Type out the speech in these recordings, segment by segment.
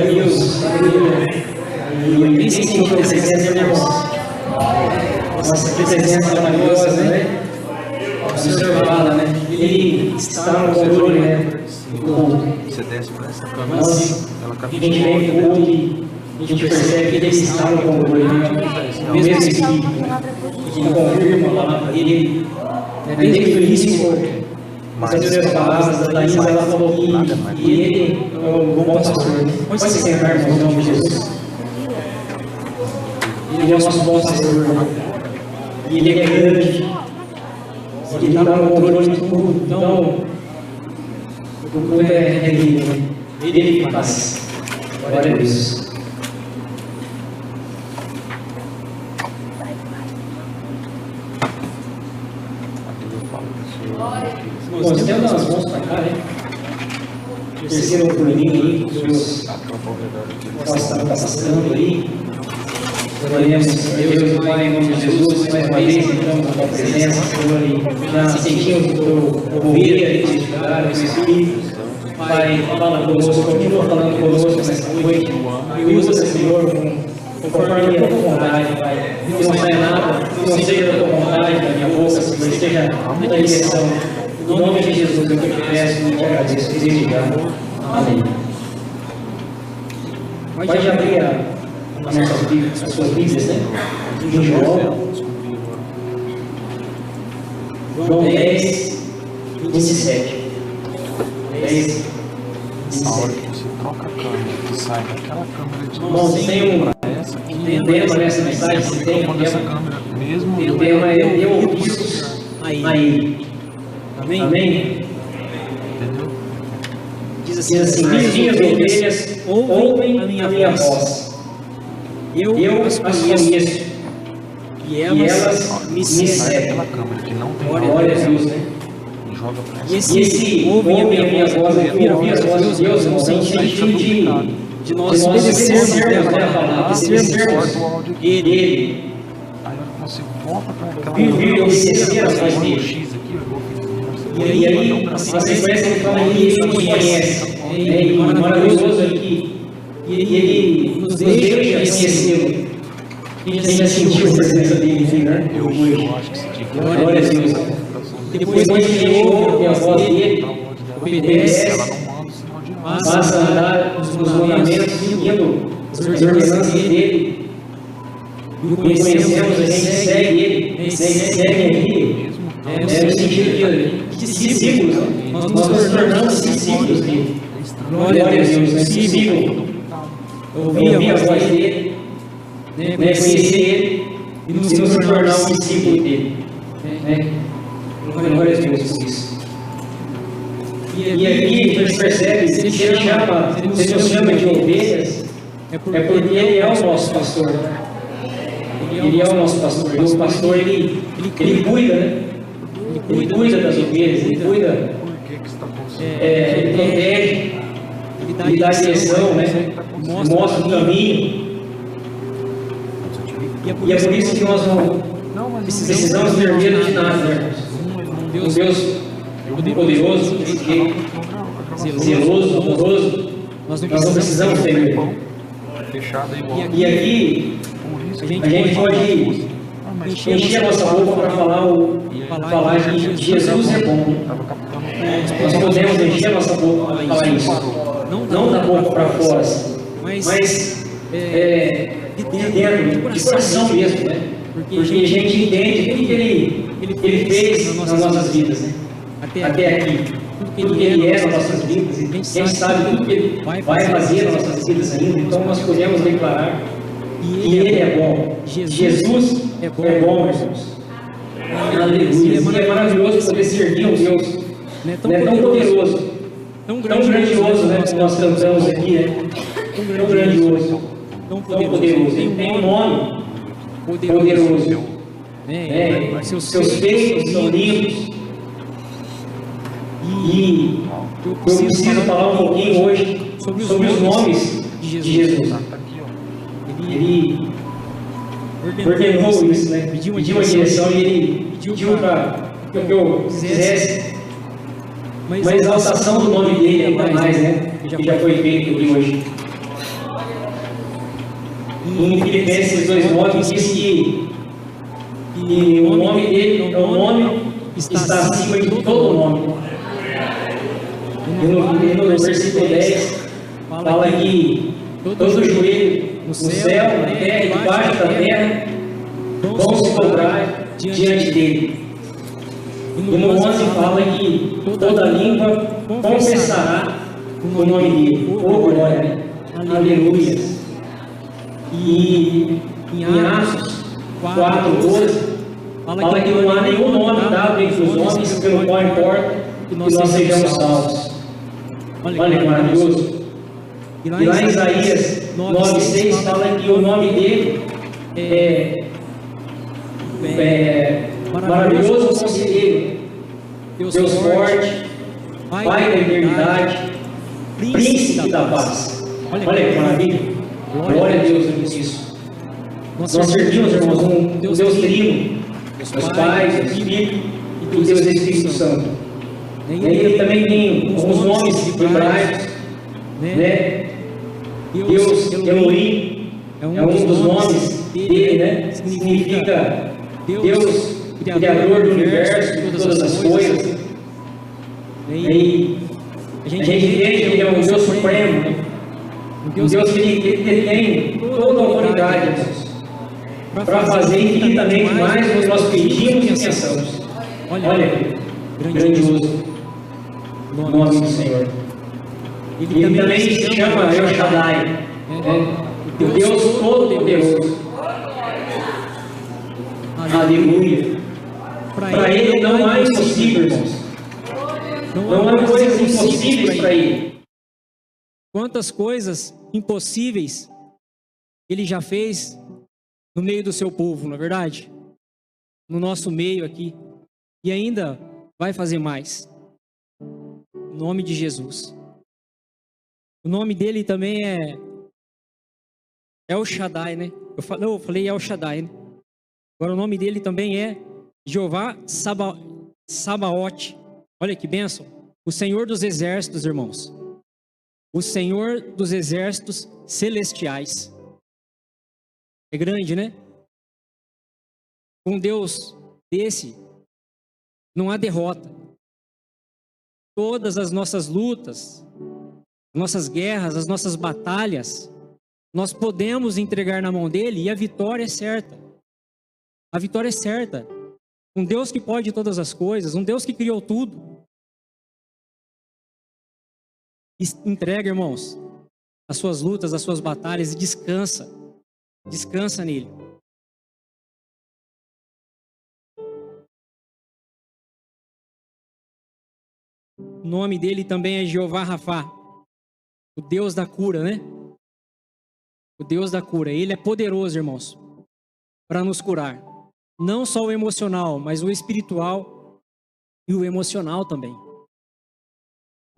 Deus, e quem sentiu a presença, meu irmão? Nossa, que presença maravilhosa, né? O Senhor fala, né? Ele está no controle, né? Você desce para essa câmera. Nós, a gente vem com o e a gente percebe que ele está no controle, né? Mesmo que confirma a palavra dele, desde o início, as primeiras palavras da Thaís, ela falou que ele é um bom pastor. Pode se sentar, irmão, em nome de Jesus. Ele é o nosso bom pastor. E ele é grande. Ele está no controle de tudo. Então, tudo é dele, né? Ele que faz. Glória a Deus. Nós temos as mãos para cá, né? Terceiro turninho aí, que Deus está passando aí. Oremos, Deus, Pai, em nome de Jesus, mais uma vez, entramos na tua presença, Senhor, e já sentimos o teu ouvir aí, estudar, o Espírito. Pai, fala conosco, continua falando conosco nessa noite. E usa, Senhor, conforme a tua vontade, Pai. Que não saia nada, que não seja da tua vontade, da minha boca, Senhor, esteja na direção. Em nome de Jesus, eu te peço e te agradeço desde já. Amém. Pode abrir as suas Bíblias, né? Em João 10, 27. 10, Na hora que você troca a câmera e sai daquela câmera de irmãos, tem um tema nessa mensagem, se tem essa câmera mesmo. o tema é deu ouvidos aí. Amém? Entendeu? Diz assim, minhas ovelhas ouvem a minha voz. Eu as conheço. E elas me seguem. Aquela câmera que não tem Glória a Deus, né? Joga pra E esse ouvem a minha voz, ouvir a voz de Deus, no sentido de nós obedecermos a palavra, obedecermos Ele. Aí você volta para aquela Viver e obedecer a voz dele. E aí, você conhece, ele fala que ele nos conhece. É maravilhoso aqui. E ele nos deixa conhecê-lo. A gente já sentiu a presença dele, né? Eu acho que se Glória a Deus. E depois que a gente ouve a voz dele, obedece, passa a andar nos mandamentos, seguindo as ordenanças dele. E o conhecemos, a gente segue ele, segue aqui. No sentido de discípulos, nós nos tornamos discípulos dele. Glória a Deus, discípulo. Ouvir a voz dele, conhecer ele e nos tornar um discípulo dele. Glória a Deus por isso. E aqui a gente percebe, se ele nos chama de ovelhas, é porque ele é o nosso pastor. Ele é o nosso pastor. E o pastor, ele cuida, né? Ele cuida das ovelhas, ele cuida, ele protege, ele dá direção, né? Mostra o caminho. E é por isso que nós não precisamos ter medo de nada, né? Um Deus poderoso, zeloso, amoroso, nós não precisamos ter medo. E aqui a gente pode encher a nossa boca para falar que Jesus é bom. Nós podemos encher a nossa boca para falar isso. Não da boca para fora, mas de dentro, de coração mesmo, né? Porque a gente entende tudo que ele fez nas nossas vidas, né? Até aqui. Tudo que ele é nas nossas vidas, e a gente sabe tudo que ele vai fazer nas nossas vidas ainda, então nós podemos declarar que ele é bom. Jesus é bom, meus irmãos. Aleluia. E é maravilhoso poder servir um Deus tão poderoso, tão grandioso, né? Que nós cantamos aqui, né? Tão grandioso, tão poderoso. Ele tem um nome poderoso. Seus feitos são lindos. E eu preciso falar um pouquinho hoje sobre os nomes de Jesus. Ele ordenou isso, né? Pediu uma direção e ele pediu para que eu fizesse uma exaltação do nome dele ainda mais, né? Que já foi feito aqui hoje. em Filipenses 2:9 diz que o nome dele é o nome que está acima de todo nome. E no versículo 10 fala que todo joelho no céu, na terra e debaixo da terra vão se dobrar diante dele. E no 11 fala que toda língua confessará o nome dele. Oh, glória! Aleluia! E em Atos 4:12 fala que não há nenhum nome dado entre os homens pelo qual importa que nós sejamos salvos. Olha que maravilhoso! E lá em Isaías 9:6 fala que o nome dele é maravilhoso conselheiro, Deus forte, Pai da eternidade, Príncipe da paz. Olha que maravilha! Glória a Deus por isso. Nós servimos, irmãos, um Deus trino, Deus Pai, Deus Filho e Deus Espírito Santo. Ele também tem alguns nomes hebraicos, né? Deus Elohim é um dos nomes dele, né? Significa Deus Criador do universo, de todas as coisas. E a gente entende que é um Deus supremo, um Deus que ele tem toda a autoridade, irmãos, para fazer infinitamente mais do que nós pedimos e pensamos. Olha, grandioso o nome do Senhor. Ele também se chama El Shaddai, o Deus Todo-Poderoso. Aleluia! Para Ele não há impossível, irmãos. Não há coisas impossíveis para Ele. Quantas coisas impossíveis Ele já fez no meio do seu povo, não é verdade? No nosso meio aqui. E ainda vai fazer mais. Em nome de Jesus. O nome dele também é El Shaddai, né? Eu falei El Shaddai, né? Agora o nome dele também é Jeová Sabaote. Olha que bênção. O Senhor dos exércitos, irmãos. O Senhor dos exércitos celestiais. É grande, né? Com Deus desse, não há derrota. Todas as nossas lutas, nossas guerras, as nossas batalhas, nós podemos entregar na mão dele e a vitória é certa. A vitória é certa. Um Deus que pode todas as coisas, um Deus que criou tudo. Entrega, irmãos, as suas lutas, as suas batalhas e descansa. Descansa nele. O nome dele também é Jeová Rafá, o Deus da cura, né? O Deus da cura. Ele é poderoso, irmãos, para nos curar. Não só o emocional, mas o espiritual e o emocional também.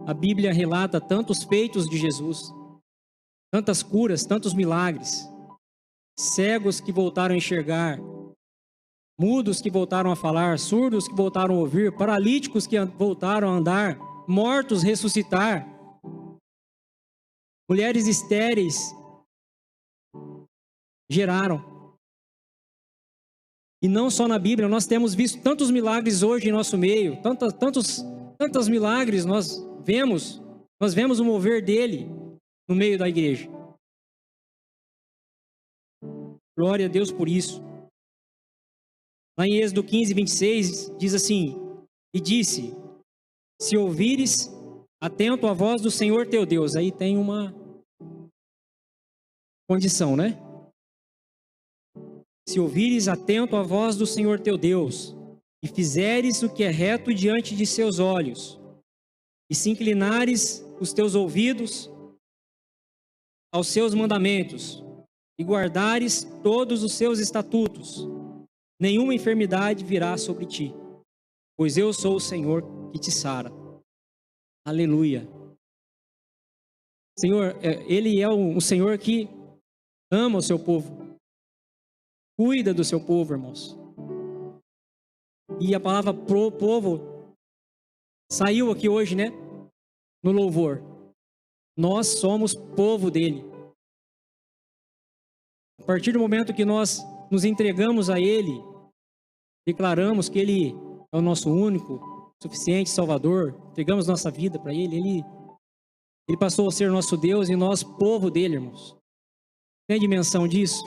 A Bíblia relata tantos feitos de Jesus, tantas curas, tantos milagres. Cegos que voltaram a enxergar, mudos que voltaram a falar, surdos que voltaram a ouvir, paralíticos que voltaram a andar, mortos ressuscitar, mulheres estéreis geraram. E não só na Bíblia, nós temos visto tantos milagres hoje em nosso meio, tantos milagres nós vemos o mover dele no meio da igreja. Glória a Deus por isso. Lá em Êxodo 15:26 diz assim: e disse, se ouvires atento a voz do Senhor teu Deus. Aí tem uma condição, né? Se ouvires atento a voz do Senhor teu Deus, e fizeres o que é reto diante de seus olhos, e se inclinares os teus ouvidos aos seus mandamentos, e guardares todos os seus estatutos, nenhuma enfermidade virá sobre ti, pois eu sou o Senhor que te sara. Aleluia. Senhor, Ele é um Senhor que ama o seu povo. Cuida do seu povo, irmãos. E a palavra pro povo saiu aqui hoje, né? No louvor. Nós somos povo dele. A partir do momento que nós nos entregamos a Ele, declaramos que Ele é o nosso único, suficiente Salvador, entregamos nossa vida para Ele, Ele passou a ser nosso Deus e nós povo dele, irmãos. Tem a dimensão disso?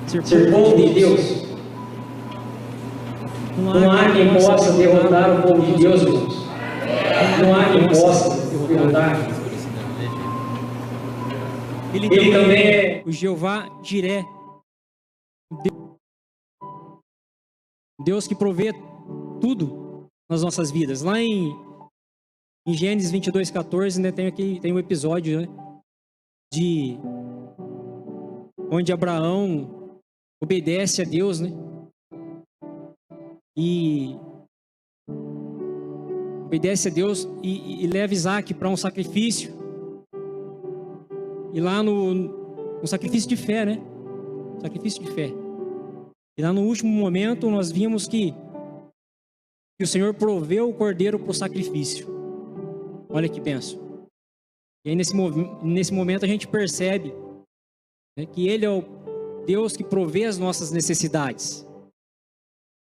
Ser povo de Deus. Não há quem possa derrotar o povo de Deus, irmãos. Não há quem possa derrotar. Ele também é o Jeová Jiré. Deus que provê tudo nas nossas vidas. Lá em Gênesis 22:14, né, tem um episódio, né, onde Abraão obedece a Deus, né? E obedece a Deus e leva Isaac para um sacrifício. E lá no sacrifício de fé, né? Sacrifício de fé. E lá no último momento nós vimos que o Senhor proveu o cordeiro para o sacrifício. Olha que benção. E aí nesse momento a gente percebe, né, que Ele é o Deus que provê as nossas necessidades.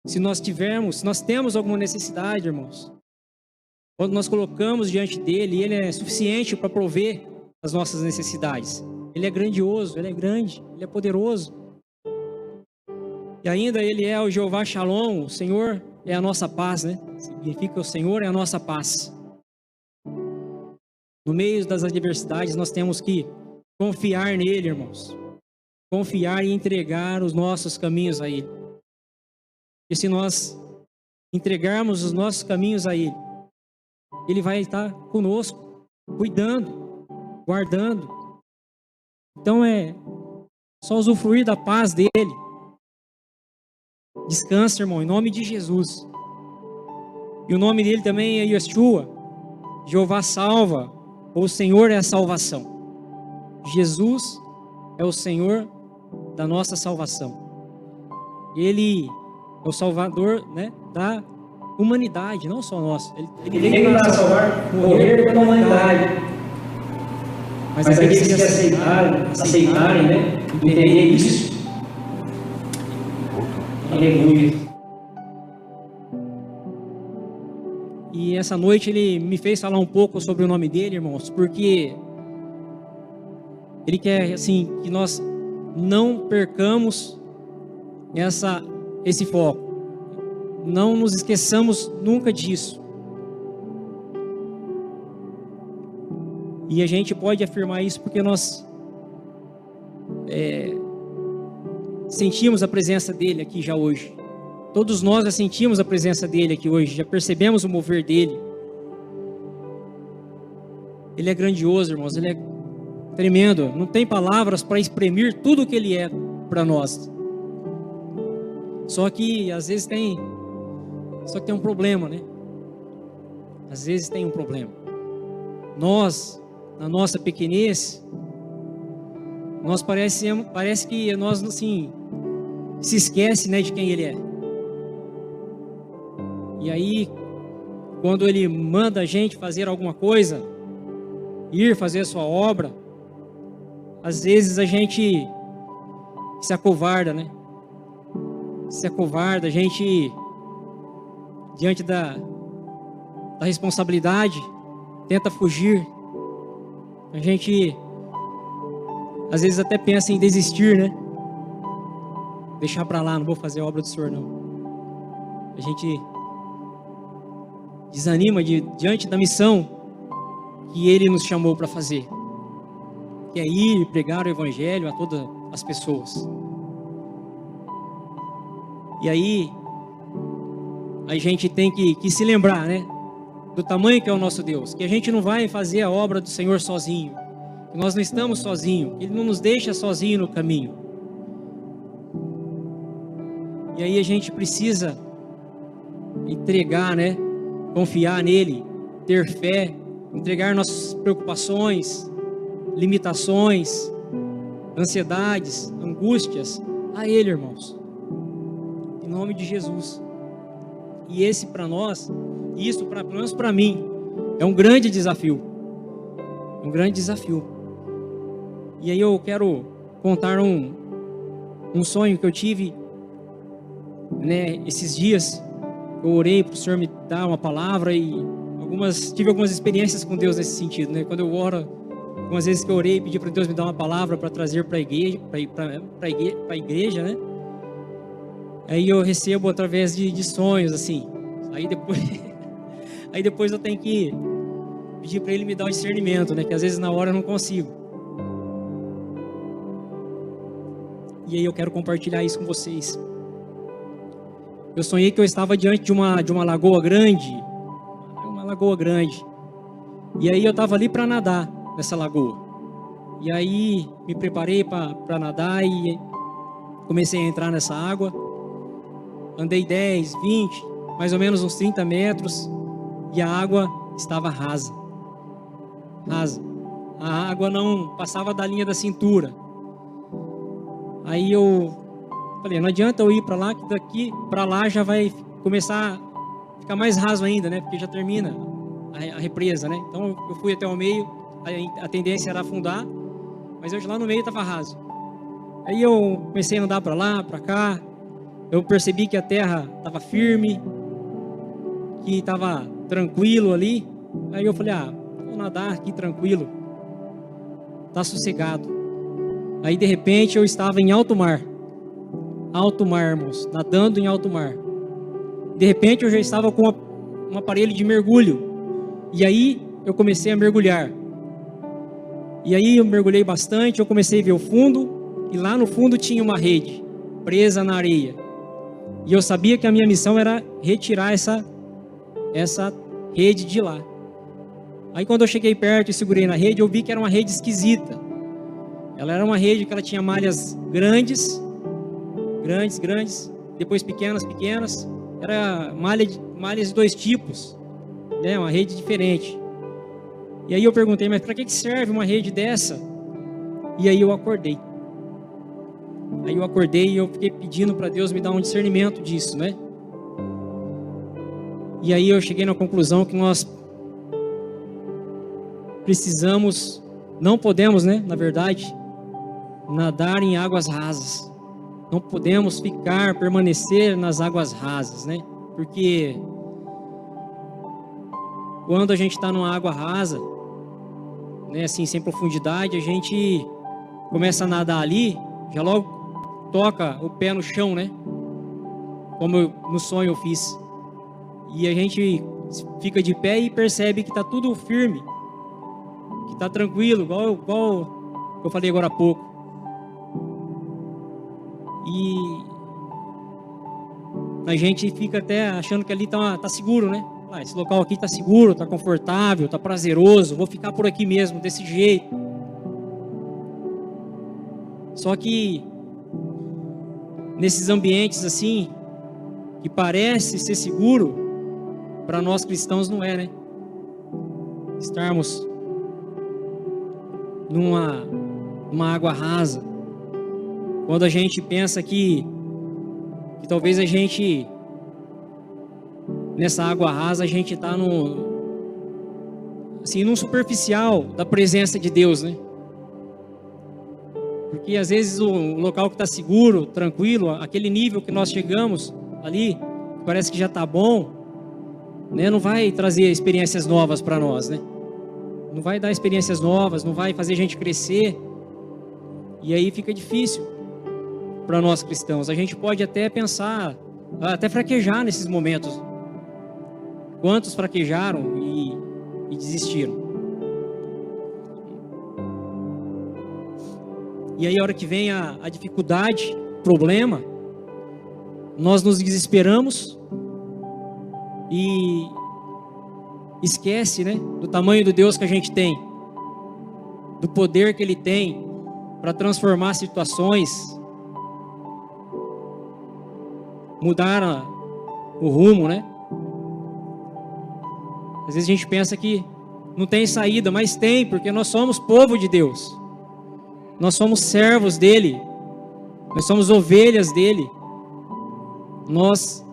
Se nós temos alguma necessidade, irmãos, quando nós colocamos diante dEle, Ele é suficiente para prover as nossas necessidades. Ele é grandioso, Ele é grande, Ele é poderoso. E ainda Ele é o Jeová Shalom, o Senhor é a nossa paz, né? Significa que o Senhor é a nossa paz. No meio das adversidades, nós temos que confiar nele, irmãos. Confiar e entregar os nossos caminhos a Ele. E se nós entregarmos os nossos caminhos a Ele, Ele vai estar conosco, cuidando, guardando. Então é só usufruir da paz dEle. Descansa, irmão, em nome de Jesus. E o nome dele também é Yeshua. Jeová salva. O Senhor é a salvação. Jesus é o Senhor da nossa salvação. Ele é o Salvador, né, da humanidade, não só nossa. Ele veio para salvar, morrer pela humanidade. Mas aqueles que aceitarem, né, entender isso. Aleluia. E essa noite ele me fez falar um pouco sobre o nome dele, irmãos, porque ele quer, assim, que nós não percamos esse foco. Não nos esqueçamos nunca disso. E a gente pode afirmar isso porque nós sentimos a presença dele aqui já hoje. Todos nós já sentimos a presença dele aqui hoje, já percebemos o mover dele. Ele é grandioso, irmãos, ele é tremendo. Não tem palavras para exprimir tudo o que ele é para nós. Só que às vezes tem um problema, né? Às vezes tem um problema. Nós, na nossa pequenez, parece que nós, assim, se esquece, né, de quem ele é. E aí, quando ele manda a gente fazer alguma coisa, ir fazer a sua obra, às vezes a gente se acovarda, né? Se acovarda, a gente, diante da responsabilidade, tenta fugir. A gente, às vezes, até pensa em desistir, né? Deixar pra lá, não vou fazer a obra do Senhor, não. A gente desanima diante da missão que Ele nos chamou para fazer, que é ir pregar o Evangelho a todas as pessoas. E aí a gente tem que se lembrar, né, do tamanho que é o nosso Deus, que a gente não vai fazer a obra do Senhor sozinho, que nós não estamos sozinhos, Ele não nos deixa sozinho no caminho. E aí a gente precisa entregar, né, confiar nele, ter fé, entregar nossas preocupações, limitações, ansiedades, angústias a Ele, irmãos, em nome de Jesus. E esse para nós, isso pelo menos para mim, é um grande desafio, E aí eu quero contar um um sonho que eu tive, né, esses dias. Eu orei para o Senhor me dar uma palavra e tive algumas experiências com Deus nesse sentido, né? Quando eu oro, algumas vezes que eu orei e pedi para Deus me dar uma palavra para trazer para a igreja, né? Aí eu recebo através de sonhos, assim. Aí depois eu tenho que pedir para Ele me dar um discernimento, né? Que às vezes na hora eu não consigo. E aí eu quero compartilhar isso com vocês. Eu sonhei que eu estava diante de uma lagoa grande. Uma lagoa grande. E aí eu estava ali para nadar nessa lagoa. E aí me preparei para nadar e comecei a entrar nessa água. Andei 10, 20, mais ou menos uns 30 metros. E a água estava rasa. Rasa. A água não passava da linha da cintura. Aí eu falei, não adianta eu ir para lá, que daqui para lá já vai começar a ficar mais raso ainda, né? Porque já termina a represa, né? Então eu fui até o meio, a tendência era afundar, mas eu lá no meio estava raso. Aí eu comecei a andar para lá, para cá. Eu percebi que a terra estava firme, que estava tranquilo ali. Aí eu falei, vou nadar aqui tranquilo, tá sossegado. Aí de repente eu estava em alto mar, irmãos, nadando em alto mar. De repente eu já estava com um aparelho de mergulho. E aí eu comecei a mergulhar. E aí eu mergulhei bastante, eu comecei a ver o fundo. E lá no fundo tinha uma rede presa na areia. E eu sabia que a minha missão era retirar essa rede de lá. Aí quando eu cheguei perto e segurei na rede, eu vi que era uma rede esquisita. Ela era uma rede que ela tinha malhas grandes, depois pequenas. Era malhas de dois tipos, né? Uma rede diferente. E aí eu perguntei, mas para que serve uma rede dessa? E aí eu acordei. E eu fiquei pedindo para Deus me dar um discernimento disso, né? E aí eu cheguei na conclusão que nós precisamos, não podemos, né? Na verdade, nadar em águas rasas. Não podemos permanecer nas águas rasas, né? Porque quando a gente está numa água rasa, né, assim, sem profundidade, a gente começa a nadar ali, já logo toca o pé no chão, né? Como no sonho eu fiz. E a gente fica de pé e percebe que está tudo firme, que está tranquilo, igual eu falei agora há pouco. E a gente fica até achando que ali tá seguro, né? Esse local aqui tá seguro, tá confortável, tá prazeroso, vou ficar por aqui mesmo, desse jeito. Só que nesses ambientes assim, que parece ser seguro, para nós cristãos não é, né? Estarmos numa água rasa. Quando a gente pensa que talvez a gente, nessa água rasa, a gente está num superficial da presença de Deus, né? Porque às vezes o local que está seguro, tranquilo, aquele nível que nós chegamos ali, parece que já está bom, né? Não vai trazer experiências novas para nós, né? Não vai dar experiências novas, não vai fazer a gente crescer. E aí fica difícil para nós cristãos. A gente pode até pensar, até fraquejar nesses momentos. Quantos fraquejaram e desistiram? E aí a hora que vem a dificuldade, problema, nós nos desesperamos e esquece, né, do tamanho do Deus que a gente tem, do poder que Ele tem para transformar situações, mudar o rumo, né? Às vezes a gente pensa que não tem saída, mas tem, porque nós somos povo de Deus. Nós somos servos dEle. Nós somos ovelhas dEle. Nós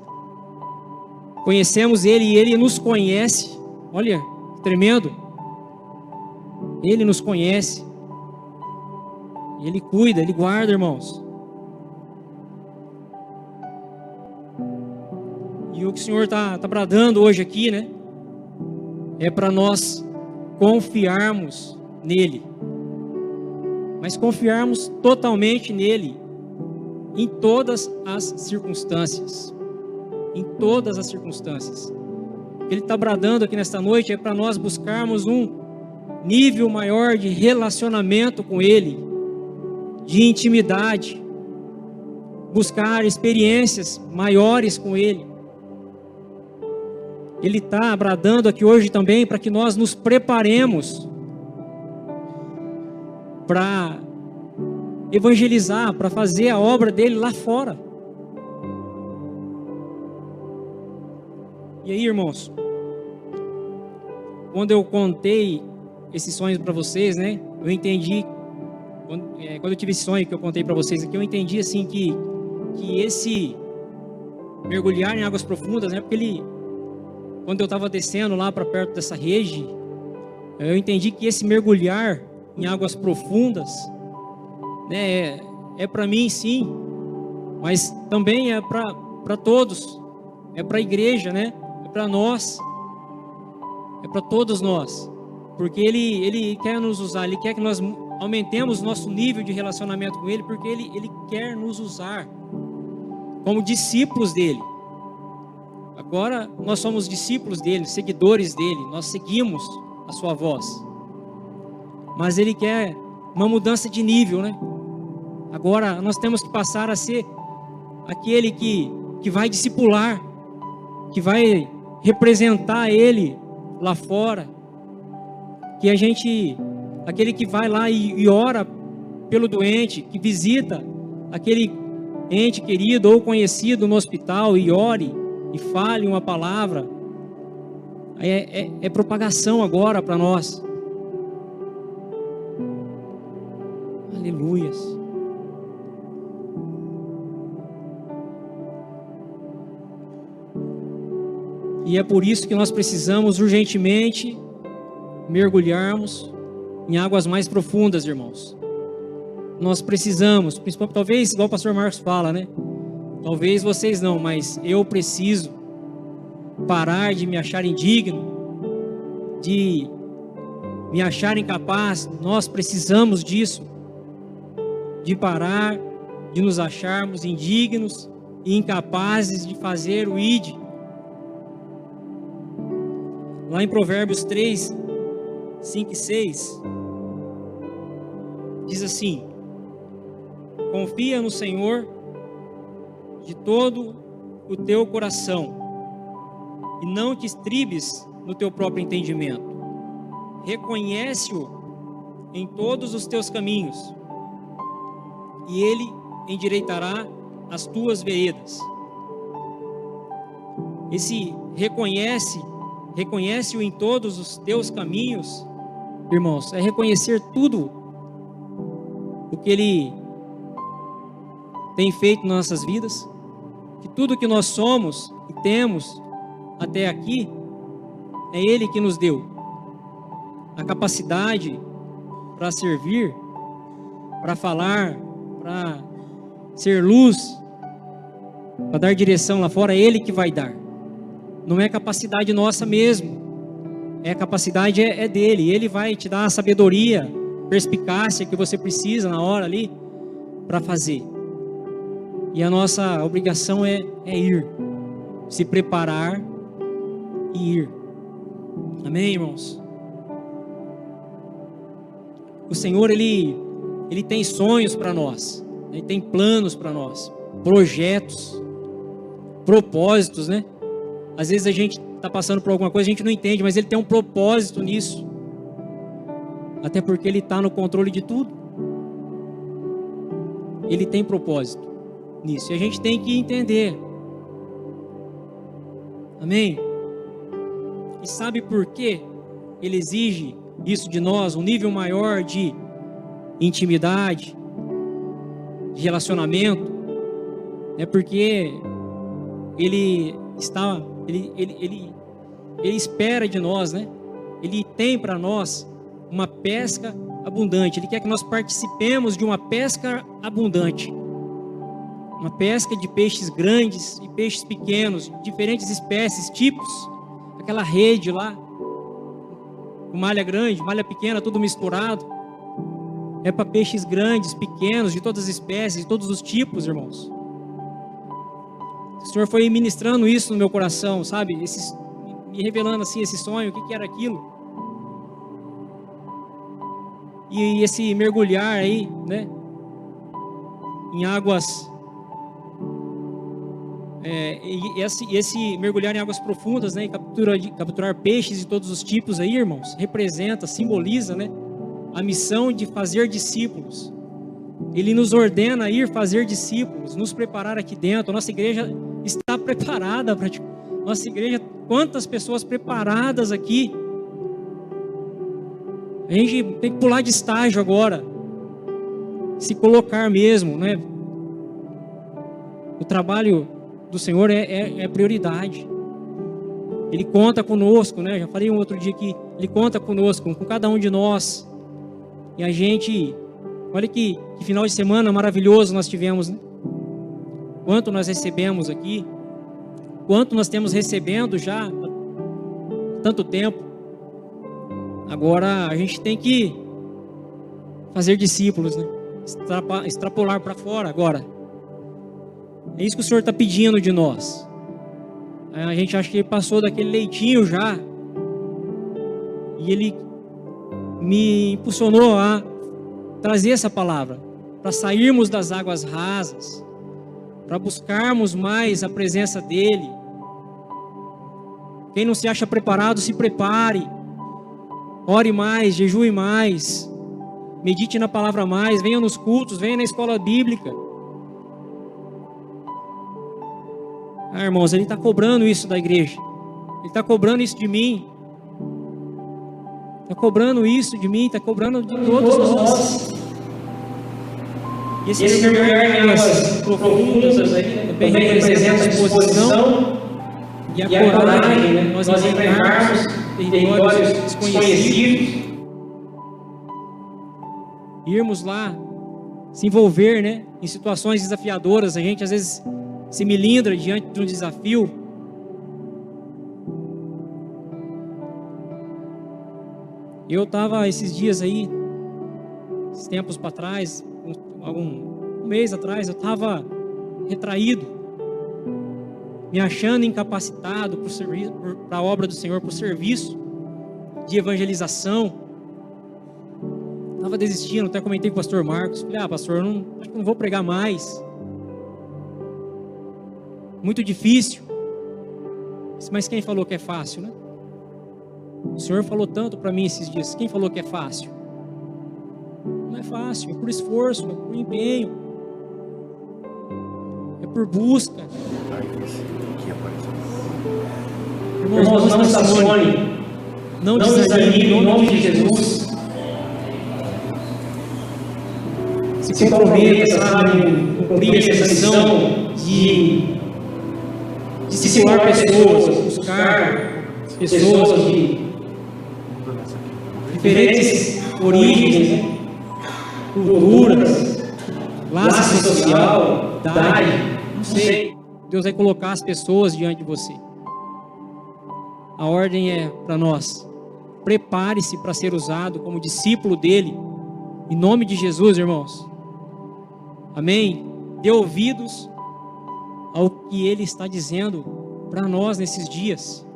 conhecemos Ele e Ele nos conhece. Olha, tremendo. Ele nos conhece. Ele cuida, Ele guarda, irmãos. o que o Senhor está bradando hoje aqui, né? É para nós confiarmos nele. Mas confiarmos totalmente nele em todas as circunstâncias. Em todas as circunstâncias. O que ele está bradando aqui nesta noite é para nós buscarmos um nível maior de relacionamento com ele, de intimidade, buscar experiências maiores com ele. Ele está bradando aqui hoje também para que nós nos preparemos para evangelizar, para fazer a obra dele lá fora. E aí, irmãos, quando eu contei esses sonhos para vocês, né? Eu entendi, quando eu tive esse sonho que eu contei para vocês aqui, eu entendi assim que esse mergulhar em águas profundas, né? Porque quando eu estava descendo lá para perto dessa rede, eu entendi que esse mergulhar em águas profundas, né? É para mim, sim, mas também é para todos, é para a igreja, né? É para nós, é para todos nós, porque ele quer nos usar, ele quer que nós aumentemos nosso nível de relacionamento com ele, porque ele quer nos usar como discípulos dele. Agora nós somos discípulos dele, seguidores dele, nós seguimos a sua voz, mas ele quer uma mudança de nível, né? Agora nós temos que passar a ser aquele que vai discipular, que vai representar ele lá fora, que aquele que vai lá e ora pelo doente, que visita aquele ente querido ou conhecido no hospital e ore e fale uma palavra. É propagação agora para nós. Aleluias. E é por isso que nós precisamos urgentemente mergulharmos em águas mais profundas, irmãos. Nós precisamos, principalmente, talvez, igual o pastor Marcos fala, né? Talvez vocês não, mas eu preciso parar de me achar indigno, de me achar incapaz. Nós precisamos disso, de parar de nos acharmos indignos e incapazes de fazer o ID. Lá em Provérbios 3, 5 e 6, diz assim: confia no Senhor de todo o teu coração e não te estribes no teu próprio entendimento. Reconhece-o em todos os teus caminhos e ele endireitará as tuas veredas. Esse reconhece-o em todos os teus caminhos, irmãos, é reconhecer tudo o que ele tem feito nas nossas vidas, que tudo que nós somos e temos até aqui é ele que nos deu a capacidade para servir, para falar, para ser luz, para dar direção lá fora. É ele que vai dar, não é capacidade nossa mesmo, a capacidade é dele. Ele vai te dar a sabedoria, perspicácia que você precisa na hora ali para fazer. E a nossa obrigação é ir, se preparar e ir. Amém, irmãos? O Senhor, Ele tem sonhos para nós, Ele tem planos para nós, projetos, propósitos, né? Às vezes a gente está passando por alguma coisa, a gente não entende, mas Ele tem um propósito nisso, até porque Ele está no controle de tudo. Ele tem propósito nisso, e a gente tem que entender. Amém? E sabe por que Ele exige isso de nós, um nível maior de intimidade, de relacionamento? É porque Ele espera de nós, né? Ele tem para nós uma pesca abundante. Ele quer que nós participemos de uma pesca abundante. uma pesca de peixes grandes e peixes pequenos, diferentes espécies, tipos, aquela rede lá, com malha grande, malha pequena, tudo misturado. É para peixes grandes, pequenos, de todas as espécies, de todos os tipos, irmãos. O Senhor foi ministrando isso no meu coração, sabe? Me revelando assim esse sonho, o que era aquilo. E esse mergulhar aí, né? Em águas... esse mergulhar em águas profundas, né? E capturar peixes de todos os tipos aí, irmãos, representa, simboliza, né? A missão de fazer discípulos. Ele nos ordena a ir fazer discípulos, nos preparar aqui dentro. A nossa igreja está preparada para... Nossa igreja, quantas pessoas preparadas aqui. A gente tem que pular de estágio agora. Se colocar mesmo, né? O trabalho do Senhor é prioridade. Ele conta conosco, né? Já falei um outro dia que Ele conta conosco, com cada um de nós. E a gente, olha que final de semana maravilhoso nós tivemos, né? Quanto nós recebemos aqui, quanto nós temos recebendo já há tanto tempo. Agora a gente tem que fazer discípulos, né? Extrapolar para fora agora. É isso que o Senhor está pedindo de nós. A gente acha que Ele passou daquele leitinho já. E Ele me impulsionou a trazer essa palavra. Para sairmos das águas rasas. Para buscarmos mais a presença dEle. Quem não se acha preparado, se prepare. Ore mais, jejue mais. Medite na palavra mais. Venha nos cultos, venha na escola bíblica. Irmãos, Ele está cobrando isso da igreja. Ele está cobrando isso de mim. Está cobrando isso de mim. Está cobrando de todos nós. E esse mergulhar em águas profundas também representa a disposição e a coragem, né? Nós enfrentarmos territórios desconhecidos. Irmos lá, se envolver, né? Em situações desafiadoras. A gente às vezes se melindra diante de um desafio. Eu estava esses dias aí, esses tempos para trás, um mês atrás, eu estava retraído, me achando incapacitado para a obra do Senhor, para o serviço de evangelização. Estava desistindo, até comentei com o pastor Marcos. Falei, pastor, acho que não vou pregar mais. Muito difícil. Mas quem falou que é fácil, né? O Senhor falou tanto para mim esses dias. Quem falou que é fácil? Não é fácil, é por esforço, é por empenho, é por busca. Irmãos, não estacione, não desanime, em nome de Jesus. Se comprometa, sabe, em cumprir essa missão de discipular pessoas, buscar pessoas de diferentes origens, culturas, classe social, idade, não sei. Deus vai colocar as pessoas diante de você. A ordem é para nós: prepare-se para ser usado como discípulo dele, em nome de Jesus, irmãos. Amém? Dê ouvidos ao que Ele está dizendo para nós nesses dias.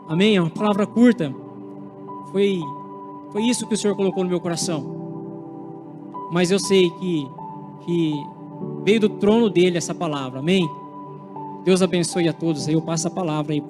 Amém? É uma palavra curta. Foi isso que o Senhor colocou no meu coração. Mas eu sei que veio do trono dele essa palavra. Amém? Deus abençoe a todos. Eu passo a palavra aí.